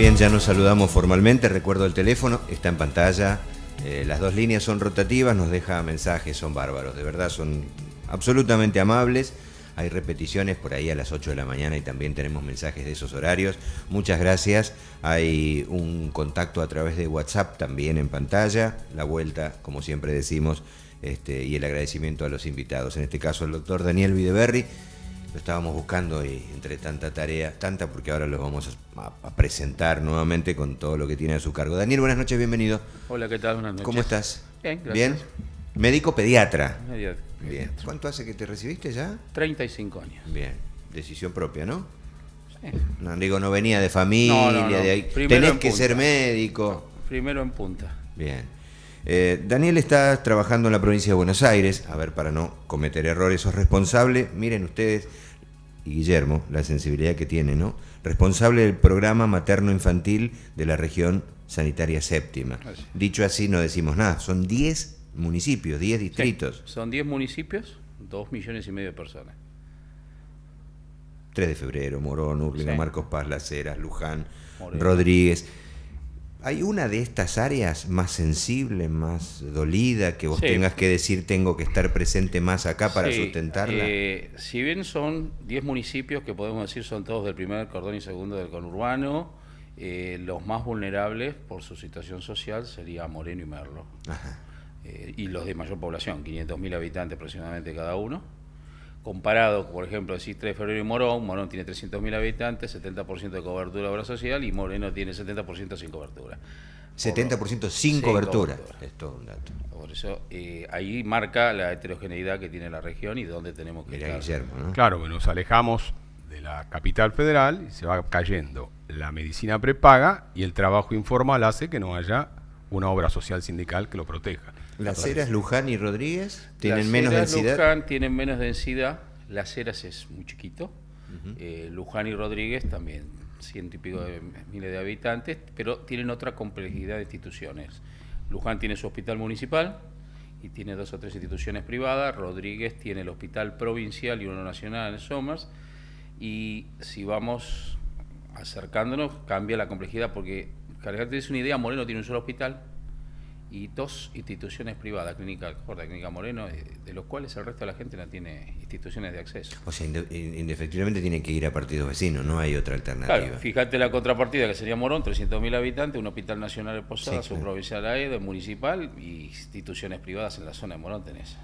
bien, ya nos saludamos formalmente. Recuerdo el teléfono, está en pantalla. Las dos líneas son rotativas, nos deja mensajes, son bárbaros. De verdad, son absolutamente amables. Hay repeticiones por ahí a las 8 de la mañana y también tenemos mensajes de esos horarios. Muchas gracias. Hay un contacto a través de WhatsApp también en pantalla. La vuelta, como siempre decimos, y el agradecimiento a los invitados. En este caso, el doctor Daniel Videberry. Lo estábamos buscando y entre tanta tarea, porque ahora los vamos a presentar nuevamente con todo lo que tiene a su cargo. Daniel, buenas noches, bienvenido. Hola, ¿qué tal? Buenas noches. ¿Cómo estás? Bien, gracias. ¿Bien? Médico pediatra. Pediatra. Bien. ¿Cuánto hace que te recibiste ya? 35 años. Bien. Decisión propia, ¿no? Sí. No, digo, no venía de familia, No. de ahí. Primero Tenés en que punta. ser médico. Primero en punta. Bien. Daniel está trabajando en la provincia de Buenos Aires. A ver, para no cometer errores, sos responsable. Miren ustedes, y Guillermo, la sensibilidad que tiene, ¿no? Responsable del programa materno-infantil de la región sanitaria séptima. Así. Dicho así, no decimos nada. Son 10 municipios, 10 distritos. Sí, son 10 municipios, 2,5 millones de personas. 3 de febrero, Morón, Úrlinga, Sí. Marcos Paz, Las Heras, Luján, Moreno. Rodríguez. ¿Hay una de estas áreas más sensible, más dolida, que vos Sí. tengas que decir tengo que estar presente más acá para Sí, sustentarla? si bien son 10 municipios que podemos decir son todos del primer cordón y segundo del conurbano, los más vulnerables por su situación social sería Moreno y Merlo. Ajá. Y los de mayor población, 500.000 habitantes aproximadamente cada uno. Comparado, por ejemplo, decís 3 de febrero y Morón tiene 300.000 habitantes, 70% de cobertura de obra social, y Moreno tiene 70% sin cobertura. 70% sin cobertura. Es todo un dato. Por eso, ahí marca la heterogeneidad que tiene la región y dónde tenemos que Mirá, estar. Guillermo, ¿no? Claro, que nos alejamos de la capital federal y se va cayendo la medicina prepaga y el trabajo informal hace que no haya una obra social sindical que lo proteja. Las Heras, Luján y Rodríguez tienen Las menos Heras, densidad. Luján tienen menos densidad, Las Heras es muy chiquito, Luján y Rodríguez también, 100 y pico de miles de habitantes, pero tienen otra complejidad de instituciones. Luján tiene su hospital municipal y tiene 2 o 3 instituciones privadas, Rodríguez tiene el hospital provincial y uno nacional en Somers, y si vamos acercándonos cambia la complejidad porque, para que te des una idea, Moreno tiene un solo hospital y 2 instituciones privadas, Clínica Corta, Clínica Moreno, de los cuales el resto de la gente no tiene instituciones de acceso. O sea, indefectiblemente tienen que ir a partidos vecinos, no hay otra alternativa. Claro, fíjate la contrapartida que sería Morón, 300.000 habitantes, un hospital nacional de Posadas, Sí, claro. subprovincial AED, municipal y instituciones privadas en la zona de Morón tenés.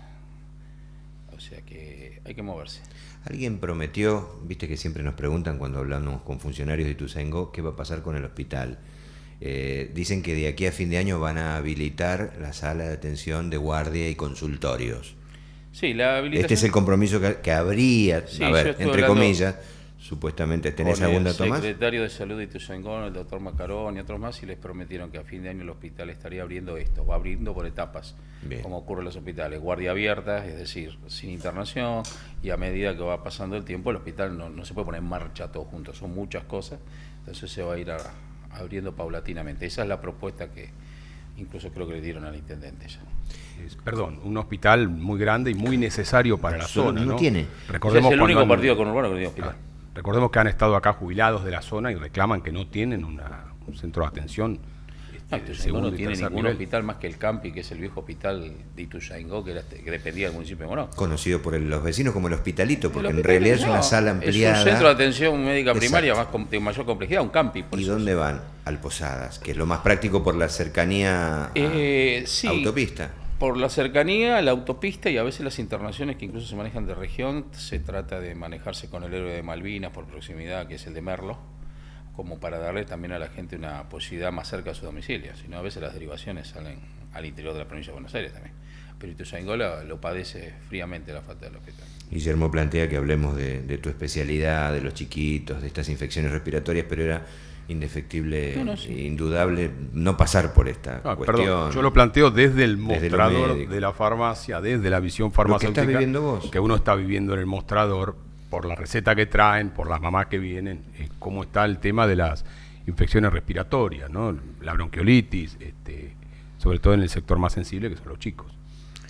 O sea que hay que moverse. Alguien prometió, viste que siempre nos preguntan cuando hablamos con funcionarios de Ituzaingó, ¿qué va a pasar con el hospital? Dicen que de aquí a fin de año van a habilitar la sala de atención de guardia y consultorios. Sí, la habilitación. Este es el compromiso que habría, Sí, a yo ver, estuve entre hablando comillas, supuestamente. ¿Tenés algún dato el más? secretario de Salud de Ituzaingó, el doctor Macarón y otros más, y les prometieron que a fin de año el hospital estaría abriendo esto, va abriendo por etapas, Bien. como ocurre en los hospitales, guardia abierta, es decir, sin internación, y a medida que va pasando el tiempo el hospital no se puede poner en marcha todo junto, son muchas cosas, entonces se va a ir abriendo paulatinamente. Esa es la propuesta que incluso creo que le dieron al intendente ya. Perdón, un hospital muy grande y muy necesario para la Solo zona, no ¿no? tiene. Ese es Recordemos el cuando único han- partido conurbano que tiene hospital. Recordemos que han estado acá jubilados de la zona y reclaman que no tienen un centro de atención No, de Ituzaingó segundo no y tiene tercer ningún nivel. hospital más que el Campi, que es el viejo hospital de Ituzaingó, que dependía del municipio de Morón. Conocido por los vecinos como el Hospitalito, porque El en hospital, realidad es no, una sala ampliada. Es un centro de atención médica primaria Exacto. de mayor complejidad, un Campi. Por ¿Y eso dónde van? Al Posadas, que es lo más práctico por la cercanía a sí, autopista. por la cercanía, la autopista y a veces las internaciones que incluso se manejan de región, se trata de manejarse con el héroe de Malvinas por proximidad, que es el de Merlo, como para darle también a la gente una posibilidad más cerca de su domicilio. Si no, a veces las derivaciones salen al interior de la provincia de Buenos Aires también. Pero Ituzaingó lo padece fríamente la falta del hospital. Guillermo plantea que hablemos de tu especialidad, de los chiquitos, de estas infecciones respiratorias, pero era indefectible, indudable no pasar por esta cuestión. Perdón, yo lo planteo desde el Desde lo mostrador médico. de la farmacia, desde la visión Lo que farmacéutica. estás viviendo vos. Que uno está viviendo en el mostrador, por la receta que traen, por las mamás que vienen, cómo está el tema de las infecciones respiratorias, ¿no? La bronquiolitis, sobre todo en el sector más sensible, que son los chicos.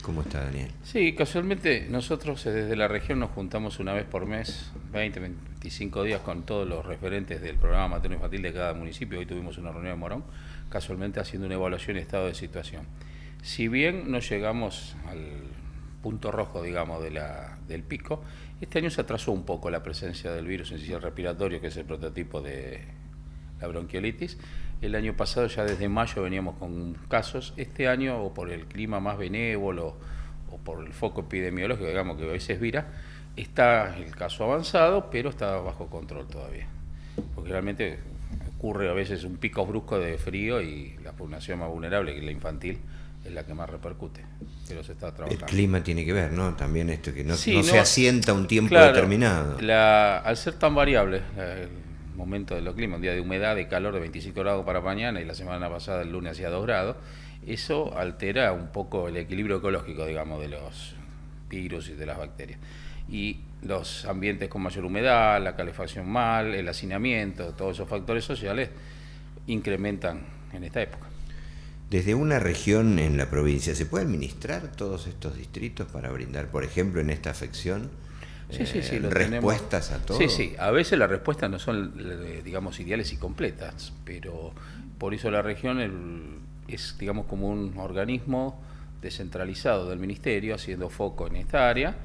¿Cómo está, Daniel? Sí, casualmente nosotros desde la región nos juntamos una vez por mes, 25 días, con todos los referentes del programa materno-infantil de cada municipio. Hoy tuvimos una reunión en Morón, casualmente haciendo una evaluación y estado de situación. Si bien no llegamos al punto rojo, digamos, del pico, este año se atrasó un poco la presencia del virus sincicial respiratorio, que es el prototipo de la bronquiolitis. El año pasado, ya desde mayo, veníamos con casos. Este año, o por el clima más benévolo, o por el foco epidemiológico, digamos, que a veces vira, está el caso avanzado, pero está bajo control todavía. Porque realmente ocurre a veces un pico brusco de frío y la población más vulnerable, que es la infantil, es la que más repercute, pero se está trabajando. El clima tiene que ver, ¿no? También esto que no Sí, se asienta un tiempo claro, determinado. Al ser tan variable el momento de los climas, un día de humedad, de calor de 25 grados para mañana y la semana pasada el lunes hacía 2 grados, eso altera un poco el equilibrio ecológico, digamos, de los virus y de las bacterias. Y los ambientes con mayor humedad, la calefacción mal, el hacinamiento, todos esos factores sociales incrementan en esta época. Desde una región en la provincia, ¿se puede administrar todos estos distritos para brindar, por ejemplo, en esta afección, sí, respuestas a todo? Sí, a veces las respuestas no son, digamos, ideales y completas, pero por eso la región es, digamos, como un organismo descentralizado del ministerio, haciendo foco en esta área.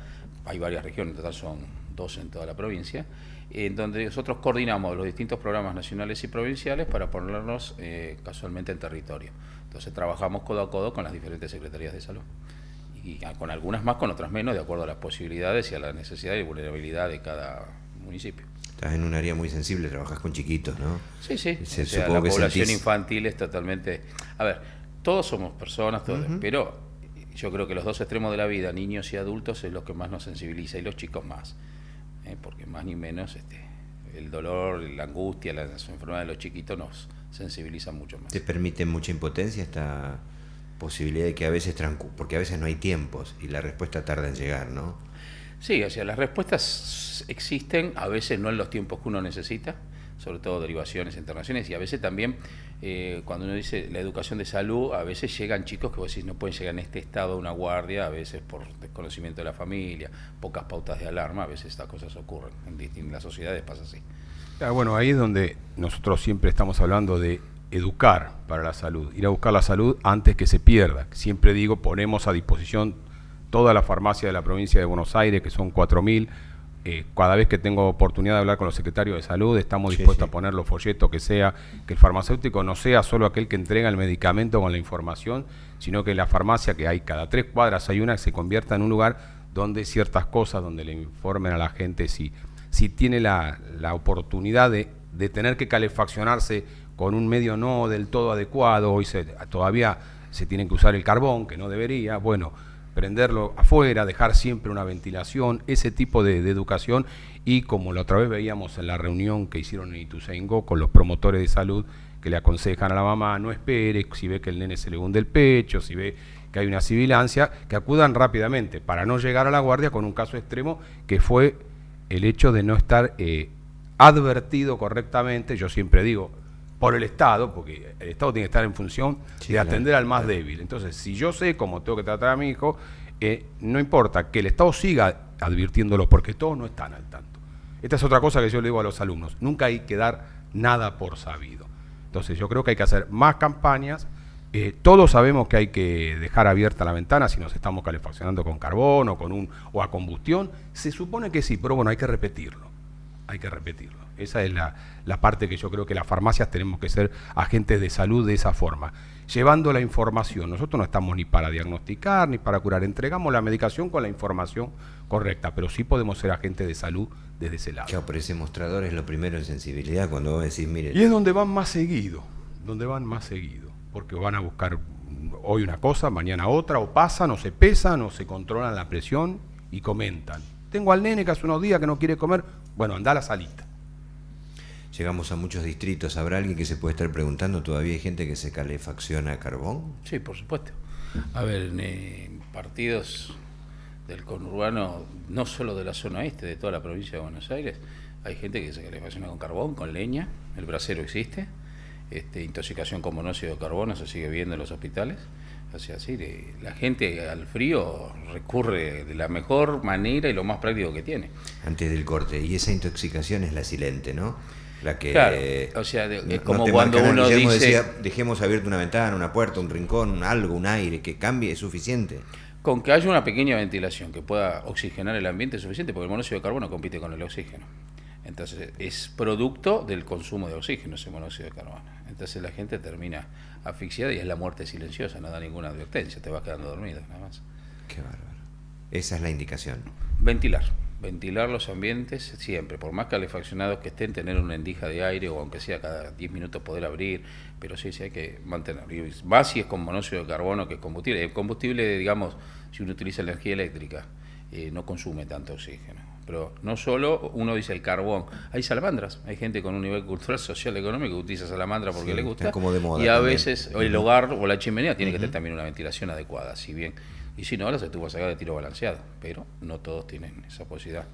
Hay varias regiones, en total son 2 en toda la provincia, en donde nosotros coordinamos los distintos programas nacionales y provinciales para ponernos casualmente en territorio. Entonces trabajamos codo a codo con las diferentes secretarías de salud, y con algunas más, con otras menos, de acuerdo a las posibilidades y a la necesidad y vulnerabilidad de cada municipio. Estás en un área muy sensible, trabajas con chiquitos, ¿no? Sí. Se, O sea, la población infantil es totalmente... A ver, todos somos personas, todos, pero yo creo que los dos extremos de la vida, niños y adultos, es lo que más nos sensibiliza, y los chicos más, porque más ni menos el dolor, la angustia, las enfermedades de los chiquitos nos sensibilizan mucho más. ¿Te permite mucha impotencia esta posibilidad de que a veces porque a veces no hay tiempos y la respuesta tarda en llegar, ¿no? Sí, o sea, las respuestas existen, a veces no en los tiempos que uno necesita, sobre todo derivaciones, internaciones, y a veces también, cuando uno dice la educación de salud, a veces llegan chicos que vos decís no pueden llegar en este estado a una guardia, a veces por desconocimiento de la familia, pocas pautas de alarma, a veces estas cosas ocurren, en las sociedades pasa así. Bueno, ahí es donde nosotros siempre estamos hablando de educar para la salud, ir a buscar la salud antes que se pierda. Siempre digo, ponemos a disposición toda la farmacia de la provincia de Buenos Aires, que son 4.000. Cada vez que tengo oportunidad de hablar con los secretarios de salud, estamos dispuestos a poner los folletos que sea, que el farmacéutico no sea solo aquel que entrega el medicamento con la información, sino que la farmacia, que hay cada 3 cuadras hay una, que se convierta en un lugar donde ciertas cosas, donde le informen a la gente si tiene la oportunidad de tener que calefaccionarse con un medio no del todo adecuado. Hoy todavía se tiene que usar el carbón, que no debería, bueno, prenderlo afuera, dejar siempre una ventilación, ese tipo de educación. Y como la otra vez veíamos en la reunión que hicieron en Ituzaingó con los promotores de salud, que le aconsejan a la mamá, no espere, si ve que el nene se le hunde el pecho, si ve que hay una sibilancia, que acudan rápidamente, para no llegar a la guardia con un caso extremo, que fue el hecho de no estar advertido correctamente. Yo siempre digo, por el Estado, porque el Estado tiene que estar en función de atender al más débil. Entonces, si yo sé cómo tengo que tratar a mi hijo, no importa que el Estado siga advirtiéndolo, porque todos no están al tanto. Esta es otra cosa que yo le digo a los alumnos, nunca hay que dar nada por sabido. Entonces, yo creo que hay que hacer más campañas. Todos sabemos que hay que dejar abierta la ventana si nos estamos calefaccionando con carbón o a combustión. Se supone que sí, pero bueno, hay que repetirlo. Esa es la parte que yo creo que las farmacias tenemos que ser agentes de salud de esa forma, llevando la información. Nosotros no estamos ni para diagnosticar ni para curar, entregamos la medicación con la información correcta, pero sí podemos ser agentes de salud desde ese lado. Claro, pero ese mostrador es lo primero en sensibilidad, cuando vos decís, mire... Y es donde van más seguido, porque van a buscar hoy una cosa, mañana otra, o pasan, o se pesan, o se controlan la presión y comentan. Tengo al nene que hace unos días que no quiere comer, bueno, anda a la salita. Llegamos a muchos distritos. ¿Habrá alguien que se puede estar preguntando, todavía hay gente que se calefacciona a carbón? Sí, por supuesto. A ver, partidos del conurbano, no solo de la zona este, de toda la provincia de Buenos Aires, hay gente que se calefacciona con carbón, con leña, el brasero existe, intoxicación con monóxido de carbono se sigue viendo en los hospitales, O sea, sí, la gente al frío recurre de la mejor manera y lo más práctico que tiene. Antes del corte, y esa intoxicación es la silente, ¿no? La que Claro, o sea, es como te cuando marca nada. uno Guillermo dice... decía, dejemos abierta una ventana, una puerta, un rincón, algo, un aire, que cambie, es suficiente. Con que haya una pequeña ventilación que pueda oxigenar el ambiente es suficiente, porque el monóxido de carbono compite con el oxígeno. Entonces, es producto del consumo de oxígeno ese monóxido de carbono. Entonces la gente termina asfixiada y es la muerte silenciosa, no da ninguna advertencia, te vas quedando dormido, nada más. Qué bárbaro. Esa es la indicación. Ventilar los ambientes siempre, por más calefaccionados que estén, tener una endija de aire o aunque sea cada 10 minutos poder abrir, pero sí hay que mantenerlo. Y más si es con monóxido de carbono que es combustible. El combustible, digamos, si uno utiliza energía eléctrica, no consume tanto oxígeno. Pero no solo uno dice el carbón, hay salamandras, hay gente con un nivel cultural, social, económico que utiliza salamandra porque le gusta, como de moda y a también. veces el hogar o la chimenea tiene que tener también una ventilación adecuada, si bien, y si no, las estufas acá de tiro balanceado, pero no todos tienen esa posibilidad.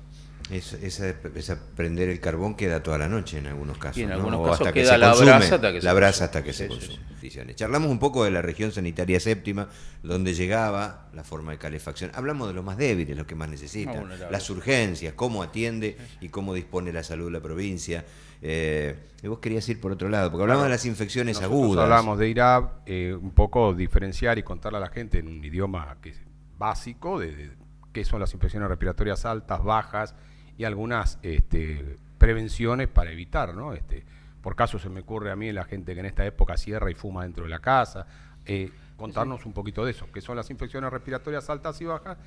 Esa prender el carbón queda toda la noche en algunos casos. Y en ¿no? algunos O casos hasta que queda se la consume, brasa hasta que se la brasa consume. hasta que se Sí, consume. sí, sí. Charlamos un poco de la región sanitaria séptima, donde llegaba la forma de calefacción. Hablamos de los más débiles, los que más necesitan, las urgencias, cómo atiende y cómo dispone la salud de la provincia. Y vos querías ir por otro lado, porque hablamos de las infecciones Nosotros agudas. hablamos de IRAP, un poco diferenciar y contarle a la gente en un idioma que es básico de qué son las infecciones respiratorias altas, bajas y algunas prevenciones para evitar, ¿no? Por caso se me ocurre a mí la gente que en esta época cierra y fuma dentro de la casa. Contarnos un poquito de eso, qué son las infecciones respiratorias altas y bajas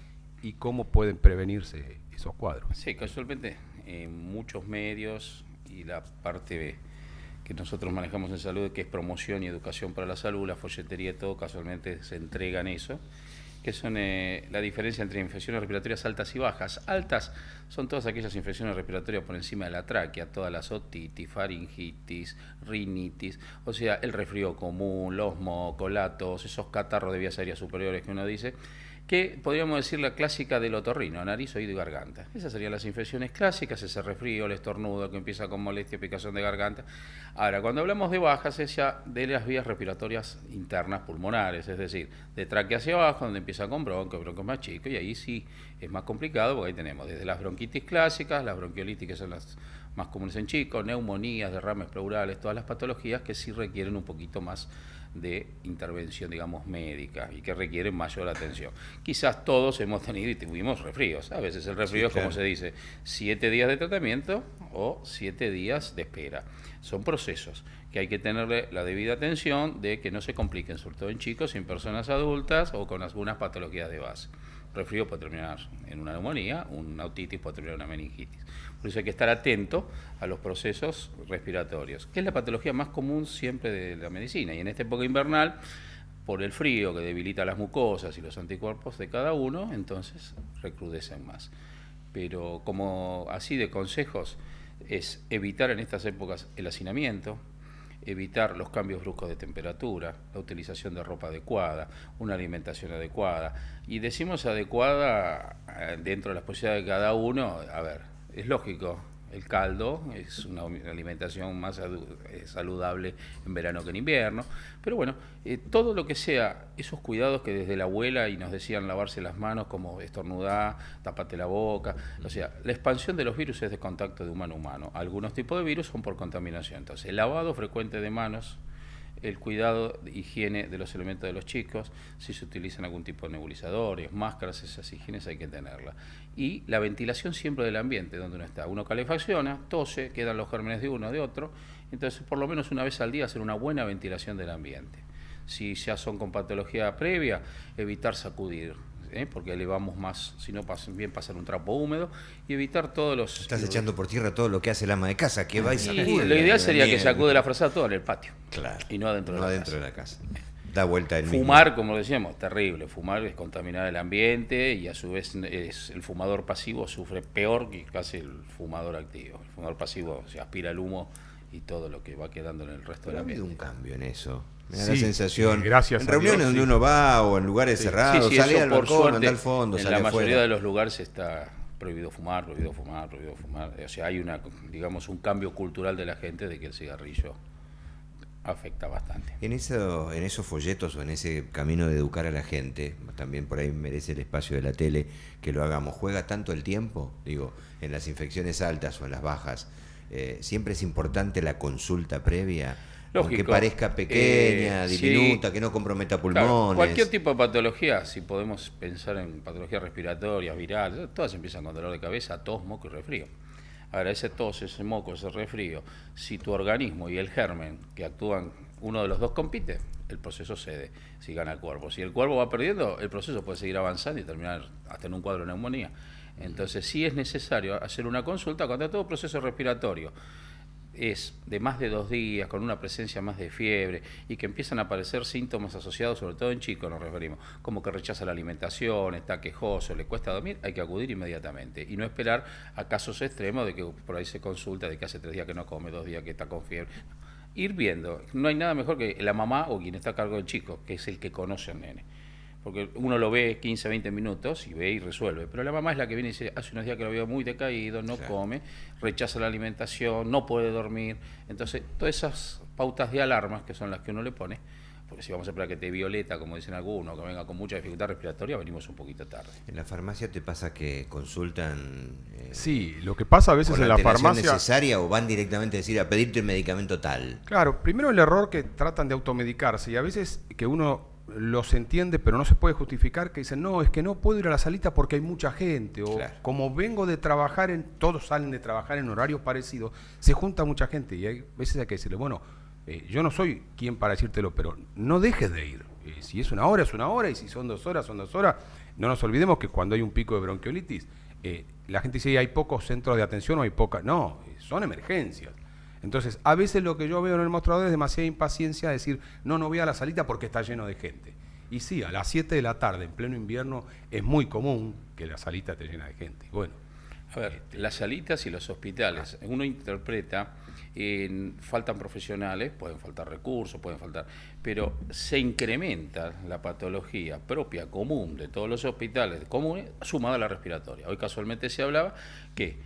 y cómo pueden prevenirse esos cuadros. Sí, casualmente en muchos medios y la parte que nosotros manejamos en salud, que es promoción y educación para la salud, la folletería y todo, casualmente se entregan eso, que son la diferencia entre infecciones respiratorias altas y bajas. Altas son todas aquellas infecciones respiratorias por encima de la tráquea, todas las otitis, faringitis, rinitis, o sea, el resfrío común, los mocos, la tos, esos catarros de vías aéreas superiores que uno dice, que podríamos decir la clásica del otorrino, nariz, oído y garganta. Esas serían las infecciones clásicas, ese resfrío, el estornudo que empieza con molestia, picazón de garganta. Ahora, cuando hablamos de bajas, es ya de las vías respiratorias internas pulmonares, es decir, de tráquea hacia abajo, donde empieza con bronquios más chicos, y ahí sí es más complicado, porque ahí tenemos desde las bronquitis clásicas, las bronquiolitis, que son las más comunes en chicos, neumonías, derrames pleurales, todas las patologías que sí requieren un poquito más de intervención, digamos, médica y que requieren mayor atención. Quizás todos hemos tenido y tuvimos resfríos. A veces el resfrío es, como se dice, 7 días de tratamiento o 7 días de espera. Son procesos que hay que tenerle la debida atención de que no se compliquen, sobre todo en chicos y en personas adultas o con algunas patologías de base. Resfrío puede terminar en una neumonía, una otitis puede terminar en una meningitis. Por eso hay que estar atento a los procesos respiratorios, que es la patología más común siempre de la medicina. Y en esta época invernal, por el frío que debilita las mucosas y los anticuerpos de cada uno, entonces recrudecen más. Pero como así de consejos, es evitar en estas épocas el hacinamiento, evitar los cambios bruscos de temperatura, la utilización de ropa adecuada, una alimentación adecuada. Y decimos adecuada dentro de las posibilidades de cada uno. A ver, es lógico, el caldo es una alimentación más saludable en verano que en invierno, pero bueno, todo lo que sea esos cuidados que desde la abuela y nos decían lavarse las manos, como estornudar, tapate la boca, o sea, la expansión de los virus es de contacto de humano a humano. Algunos tipos de virus son por contaminación, entonces el lavado frecuente de manos, el cuidado de higiene de los elementos de los chicos, si se utilizan algún tipo de nebulizadores, máscaras, esas higienes hay que tenerlas. Y la ventilación siempre del ambiente donde uno está. Uno calefacciona, tose, quedan los gérmenes de uno, de otro, entonces por lo menos una vez al día hacer una buena ventilación del ambiente. Si ya son con patología previa, evitar sacudir, porque elevamos más, si no bien pasar un trapo húmedo, y evitar todos los... Estás echando por tierra todo lo que hace el ama de casa, que va y sacude. Lo ideal sería que sacude la frazada todo en el patio. Claro. Y no adentro de la casa. Da vuelta el Fumar, mismo. como decíamos, terrible. Fumar es contaminar el ambiente y a su vez el fumador pasivo sufre peor que casi el fumador activo. El fumador pasivo se aspira el humo y todo lo que va quedando en el resto del ambiente. Ha habido un cambio en eso. Me da Sí, la sensación. gracias en a reuniones Dios, donde sí. uno va o en lugares cerrados, sale al por balcón, suerte, anda al fondo, en sale la mayoría afuera. de los lugares está prohibido fumar, prohibido fumar, prohibido fumar. O sea, hay digamos, un cambio cultural de la gente de que el cigarrillo afecta bastante. En esos folletos o en ese camino de educar a la gente, también por ahí merece el espacio de la tele que lo hagamos. ¿Juega tanto el tiempo? Digo, en las infecciones altas o en las bajas, siempre es importante la consulta previa, aunque Lógico. parezca pequeña, diminuta, Sí. que no comprometa Claro, pulmones. cualquier tipo de patología, si podemos pensar en patologías respiratorias, virales, todas empiezan con dolor de cabeza, tos, moco y resfrío. Ahora, ese tos, ese moco, ese resfrío, si tu organismo y el germen que actúan, uno de los dos compite, el proceso cede, si gana el cuerpo. Si el cuerpo va perdiendo, el proceso puede seguir avanzando y terminar hasta en un cuadro de neumonía. Entonces, sí es necesario hacer una consulta cuando todo proceso respiratorio es de más de 2 días, con una presencia más de fiebre y que empiezan a aparecer síntomas asociados, sobre todo en chicos nos referimos, como que rechaza la alimentación, está quejoso, le cuesta dormir, hay que acudir inmediatamente y no esperar a casos extremos de que por ahí se consulta de que hace 3 días que no come, 2 días que está con fiebre. Ir viendo, no hay nada mejor que la mamá o quien está a cargo del chico, que es el que conoce al nene. Porque uno lo ve 15, 20 minutos y ve y resuelve. Pero la mamá es la que viene y dice, hace unos días que lo veo muy decaído, no come, rechaza la alimentación, no puede dormir. Entonces, todas esas pautas de alarmas que son las que uno le pone, porque si vamos a esperar que te violeta, como dicen algunos, que venga con mucha dificultad respiratoria, venimos un poquito tarde. ¿En la farmacia te pasa que consultan Sí, lo que pasa a veces con en la la antelación farmacia... necesaria o van directamente a decir a pedirte el medicamento tal? Claro, primero el error que tratan de automedicarse y a veces que uno los entiende pero no se puede justificar, que dicen, no, es que no puedo ir a la salita porque hay mucha gente, o Claro. como vengo de trabajar, todos salen de trabajar en horarios parecidos, se junta mucha gente y hay veces hay que decirle, bueno, yo no soy quien para decírtelo, pero no dejes de ir. Si es una hora y si son 2 horas, son 2 horas. No nos olvidemos que cuando hay un pico de bronquiolitis, la gente dice, hay pocos centros de atención o hay pocas. No, son emergencias. Entonces, a veces lo que yo veo en el mostrador es demasiada impaciencia de decir, no voy a la salita porque está lleno de gente. Y sí, a las 7 de la tarde, en pleno invierno, es muy común que la salita esté llena de gente. Bueno, A ver, las salitas y los hospitales, uno interpreta, faltan profesionales, pueden faltar recursos, pueden faltar, pero se incrementa la patología propia, común, de todos los hospitales comunes, sumada a la respiratoria. Hoy casualmente se hablaba que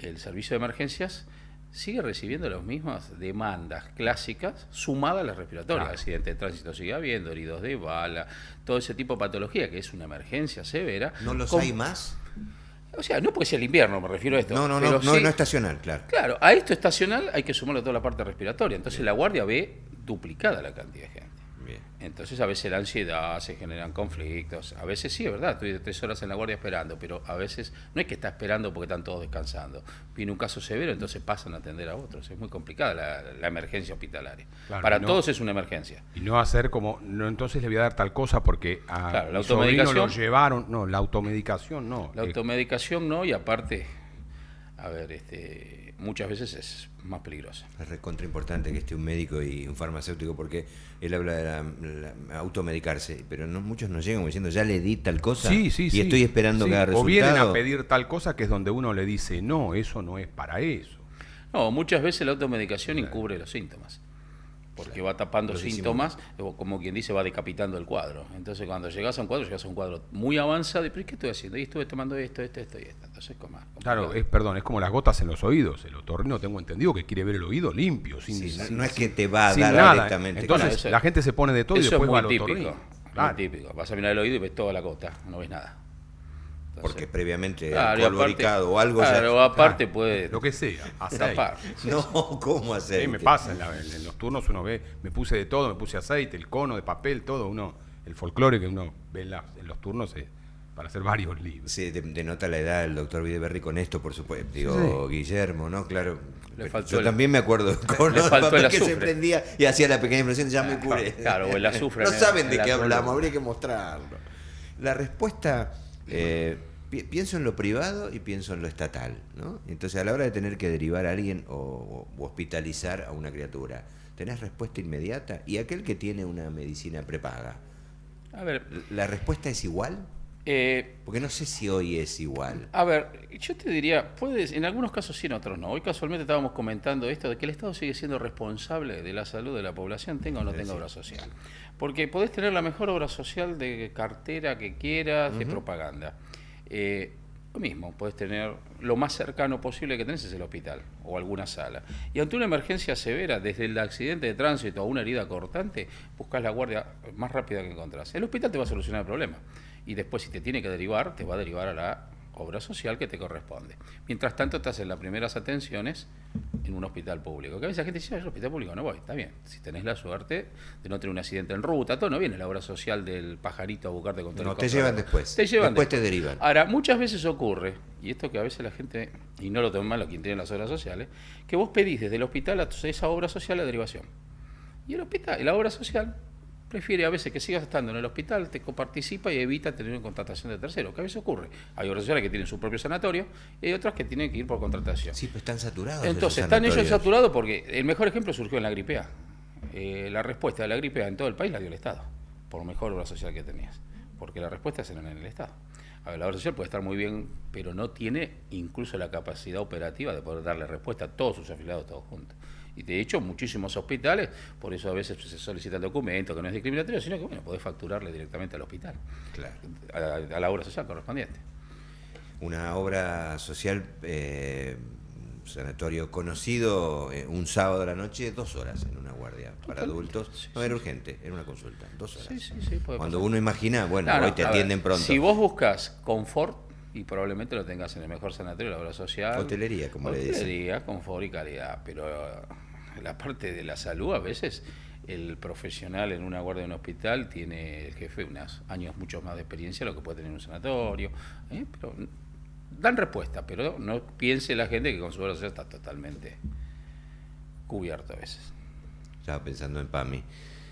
el servicio de emergencias sigue recibiendo las mismas demandas clásicas sumadas a las respiratorias. Claro. Accidente de tránsito sigue habiendo, heridos de bala, todo ese tipo de patología que es una emergencia severa. ¿No los con- hay más? O sea, no porque sea el invierno, me refiero a esto. No pero sí- estacional, claro. Claro, a esto estacional hay que sumarle toda la parte respiratoria. Entonces la guardia ve duplicada la cantidad de gente. Bien. Entonces a veces la ansiedad, se generan conflictos. A veces sí, es verdad, estoy 3 horas en la guardia esperando, pero a veces no es que está esperando porque están todos descansando. Viene un caso severo, entonces pasan a atender a otros. Es muy complicada la emergencia hospitalaria. Claro, Para no- todos es una emergencia. y no hacer como, no, entonces le voy a dar tal cosa porque a Claro, la mi sobrino automedicación- lo llevaron, no, la automedicación no. La automedicación no, y aparte, a ver, muchas veces es más peligrosa. Es recontra importante que esté un médico y un farmacéutico porque él habla de la automedicarse, pero no, muchos nos llegan como diciendo, ya le di tal cosa Sí, sí, y sí. estoy esperando Sí, que haga o resultado. vienen a pedir tal cosa que es donde uno le dice, no, eso no es para eso. No, muchas veces la automedicación encubre los síntomas, porque va tapando Los síntomas, o como quien dice, va decapitando el cuadro. Entonces, cuando llegas a un cuadro muy avanzado, y ¿pero qué estoy haciendo? Y estuve tomando esto y esto. Entonces, ¿cómo? Claro, es como las gotas en los oídos. El otorrino tengo entendido que quiere ver el oído limpio, sin, Sí, sin- no es que te va a sin dar nada. directamente. Entonces, Claro, eso- la gente se pone de todo y Eso después es va muy al típico. otorrino. Muy Claro. típico. Vas a mirar el oído y ves toda la gota, no ves nada. Entonces, Porque previamente claro, y alcohol aparte- lubricado o algo claro, ya... aparte puede Lo que sea, aceite. tapar. No, ¿cómo hacer? Sí, me pasa, en los turnos uno ve, me puse de todo, me puse aceite, el cono de papel, todo, el folclore que uno ve en los turnos para hacer varios libros. Sí, denota la edad el doctor Videberry con esto, por supuesto. Digo, Guillermo, ¿no? Claro. Le faltó Yo el- también me acuerdo con le los faltó el papel que se azufre. prendía y hacía la pequeña impresión, ya me curé. Claro, o el azufre No en el- saben de en la qué hablamos, columna. habría que mostrarlo. La respuesta, pienso en lo privado y pienso en lo estatal, ¿no? Entonces, a la hora de tener que derivar a alguien o hospitalizar a una criatura, ¿tenés respuesta inmediata? ¿Y aquel que tiene una medicina prepaga? A ver, ¿La respuesta es igual? Porque no sé si hoy es igual. A ver, yo te diría, en algunos casos sí, en otros no. Hoy casualmente estábamos comentando esto de que el Estado sigue siendo responsable de la salud de la población, tenga o no tenga obra social. Porque podés tener la mejor obra social de cartera que quieras, de propaganda. Lo mismo, puedes tener lo más cercano posible que tenés es el hospital o alguna sala. Y ante una emergencia severa, desde el accidente de tránsito a una herida cortante, buscas la guardia más rápida que encontrás. El hospital te va a solucionar el problema. Y después, si te tiene que derivar, te va a derivar a la obra social que te corresponde. Mientras tanto, estás en las primeras atenciones en un hospital público. Que a veces la gente dice, el hospital público no voy. Está bien, si tenés la suerte de no tener un accidente en ruta, todo no viene la obra social del pajarito a buscarte con todo. No, te llevan después. Te llevan después te derivan. Ahora, muchas veces ocurre, y esto que a veces la gente, y no lo tomen mal quien tiene las obras sociales, que vos pedís desde el hospital a esa obra social la derivación. Y el hospital, la obra social prefiere a veces que sigas estando en el hospital, te coparticipa y evita tener una contratación de terceros, que a veces ocurre. Hay obras sociales que tienen su propio sanatorio y hay otras que tienen que ir por contratación. Sí, pues están saturados. Entonces, están ellos saturados porque el mejor ejemplo surgió en la gripe A. La respuesta de la gripe A en todo el país la dio el Estado, por mejor obra social que tenías, porque las respuestas eran en el Estado. A ver, la obra social puede estar muy bien, pero no tiene incluso la capacidad operativa de poder darle respuesta a todos sus afiliados todos juntos. Y de hecho, muchísimos hospitales, por eso a veces se solicita el documento, que no es discriminatorio, sino que bueno, podés facturarle directamente al hospital, claro, a la obra social correspondiente. Una obra social, sanatorio conocido, un sábado a la noche, 2 horas en una guardia para adultos. Sí, no era urgente, era una consulta, 2 horas. Sí, cuando uno imagina, bueno, hoy te atienden pronto. Si vos buscas confort, y probablemente lo tengas en el mejor sanatorio, la obra social. Hotelería, como le dicen. Hotelería, confort y calidad, pero la parte de la salud a veces el profesional en una guardia de un hospital tiene el jefe unos años mucho más de experiencia de lo que puede tener en un sanatorio, pero dan respuesta, pero no piense la gente que con su obra social está totalmente cubierto a veces. Estaba pensando en PAMI.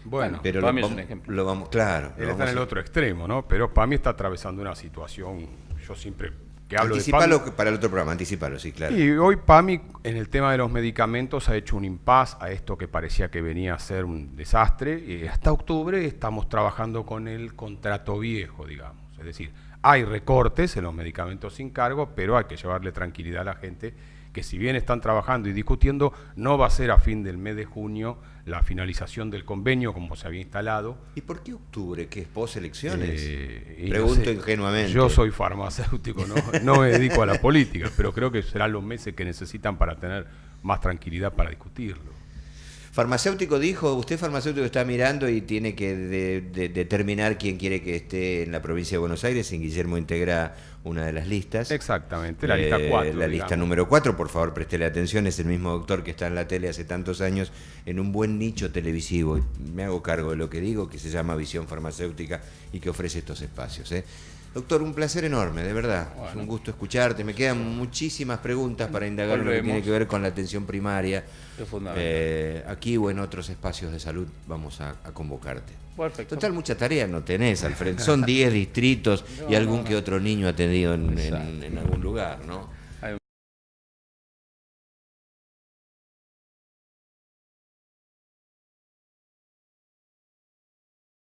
Bueno, pero PAMI es un ejemplo. Lo vamos, claro. Él está en el otro extremo, ¿no? Pero PAMI está atravesando una situación, yo siempre que hablo anticipalo de PAMI, para el otro programa, anticipalo, sí, claro. Y hoy PAMI en el tema de los medicamentos ha hecho un impasse a esto que parecía que venía a ser un desastre. Y hasta octubre estamos trabajando con el contrato viejo, digamos. Es decir, hay recortes en los medicamentos sin cargo, pero hay que llevarle tranquilidad a la gente que si bien están trabajando y discutiendo, no va a ser a fin del mes de junio la finalización del convenio como se había instalado. ¿Y por qué octubre? ¿Que es post-elecciones? Pregunto no sé, ingenuamente. Yo soy farmacéutico, no me dedico a la política, pero creo que serán los meses que necesitan para tener más tranquilidad para discutirlo. Farmacéutico dijo, usted farmacéutico está mirando y tiene que determinar quién quiere que esté en la provincia de Buenos Aires, y Guillermo integra una de las listas. Exactamente, la lista 4. La lista número 4, por favor, préstele atención, es el mismo doctor que está en la tele hace tantos años en un buen nicho televisivo. Me hago cargo de lo que digo, que se llama Visión Farmacéutica y que ofrece estos espacios. Doctor, un placer enorme, de verdad. Bueno. Es un gusto escucharte. Me quedan muchísimas preguntas para indagar en lo que tiene que ver con la atención primaria. Es fundamental. Aquí o en otros espacios de salud vamos a convocarte. Perfecto. Total, mucha tarea no tenés, Alfredo. Son 10 distritos y algún que otro niño atendido en algún lugar, ¿no?